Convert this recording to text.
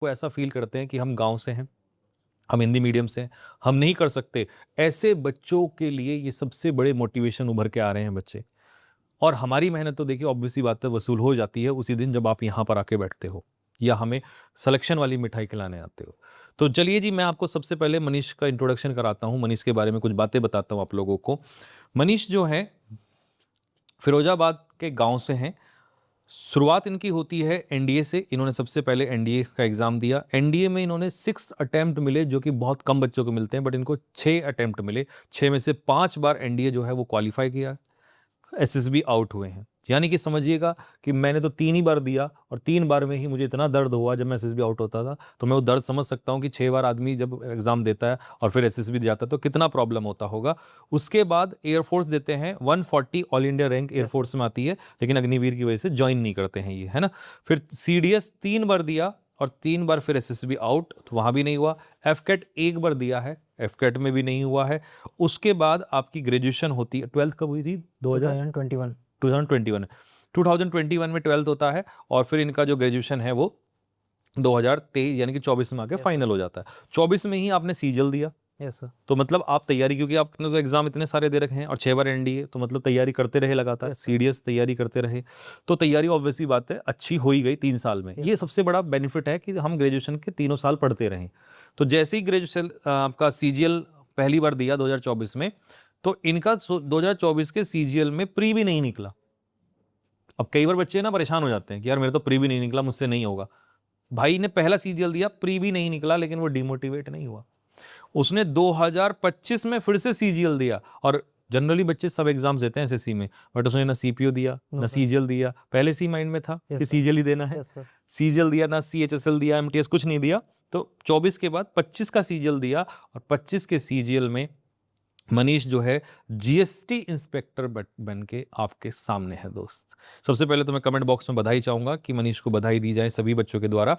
को ऐसा फील करते हैं कि हम गांव से हैं, हम हिंदी मीडियम से हैं, हम नहीं कर सकते, ऐसे बच्चों के लिए ये सबसे बड़े मोटिवेशन उभर के आ रहे हैं बच्चे। और हमारी मेहनत तो देखिए ऑब्वियस सी बात है वसूल हो जाती है उसी दिन जब आप यहाँ पर आके बैठते हो या हमें सिलेक्शन वाली मिठाई खिलाने आते हो। तो चलिए जी, मैं आपको सबसे पहले मनीष का इंट्रोडक्शन कराता हूँ, मनीष के बारे में कुछ बातें बताता हूँ आप लोगों को। मनीष जो है फिरोजाबाद के गांव से हैं। शुरुआत इनकी होती है एनडीए से। इन्होंने सबसे पहले एनडीए का एग्जाम दिया। एनडीए में इन्होंने 6 अटेम्प्ट मिले, जो कि बहुत कम बच्चों को मिलते हैं, बट इनको 6 अटेम्प्ट मिले। 6 में से 5 बार एनडीए जो है वो क्वालिफाई किया। एसएसबी आउट हुए हैं, यानी कि समझिएगा कि मैंने तो 3 ही बार दिया और 3 बार में ही मुझे इतना दर्द हुआ जब मैं एसएसबी आउट होता था। तो मैं वो दर्द समझ सकता हूँ कि 6 बार आदमी जब एग्जाम देता है और फिर एसएसबी जाता है तो कितना प्रॉब्लम होता होगा। उसके बाद एयरफोर्स देते हैं, 140 ऑल इंडिया रैंक एयरफोर्स में आती है, लेकिन अग्निवीर की वजह से ज्वाइन नहीं करते हैं ये, है ना। फिर सीडीएस 3 बार दिया और 3 बार फिर एसएसबी आउट, तो वहां भी नहीं हुआ। एफकेट 1 बार दिया है, एफकेट में भी नहीं हुआ है। उसके बाद आपकी ग्रेजुएशन होती है, 12th कब हुई थी? 2021 2021 2021 में 12th होता है और फिर इनका जो ग्रेजुएशन है वो 2023 यानी कि 24 में आके फाइनल हो जाता है। 24 में ही आपने सीजल दिया। Yes sir. तो मतलब आप तैयारी, क्योंकि आपने तो एग्जाम इतने सारे दे रखे हैं और 6 बार एनडीए, तो मतलब तैयारी करते रहे लगातार, सीडीएस तैयारी करते रहे, तो तैयारी ऑब्वियसली बात है अच्छी हो ही गई 3 साल में। ये सबसे बड़ा बेनिफिट है कि हम ग्रेजुएशन के तीनों साल पढ़ते रहें। तो जैसे ही ग्रेजुएशन आपका सीजीएल पहली बार दिया 2024 में, तो इनका 2024 के सीजीएल में प्री भी नहीं निकला। अब कई बार बच्चे ना परेशान हो जाते हैं कि यार मेरा तो प्री भी नहीं निकला, मुझसे नहीं होगा। भाई ने पहला सीजीएल दिया, प्री भी नहीं निकला, लेकिन वो डिमोटिवेट नहीं हुआ। उसने 2025 में फिर से सीजीएल दिया। और जनरली बच्चे सब एग्जाम्स देते हैं एसएससी में, बट उसने ना सीपीओ दिया ना सीजीएल दिया। पहले से ही माइंड में था कि सीजीएल ही देना है। सीजीएल दिया ना, सीएचएसएल दिया, एमटीएस कुछ नहीं दिया। तो 24 के बाद 25 का सीजीएल दिया और 25 के सीजीएल में मनीष जो है जीएसटी इंस्पेक्टर बन के आपके सामने है दोस्त। सबसे पहले तो मैं कमेंट बॉक्स में बधाई चाहूंगा कि मनीष को बधाई दी जाए सभी बच्चों के द्वारा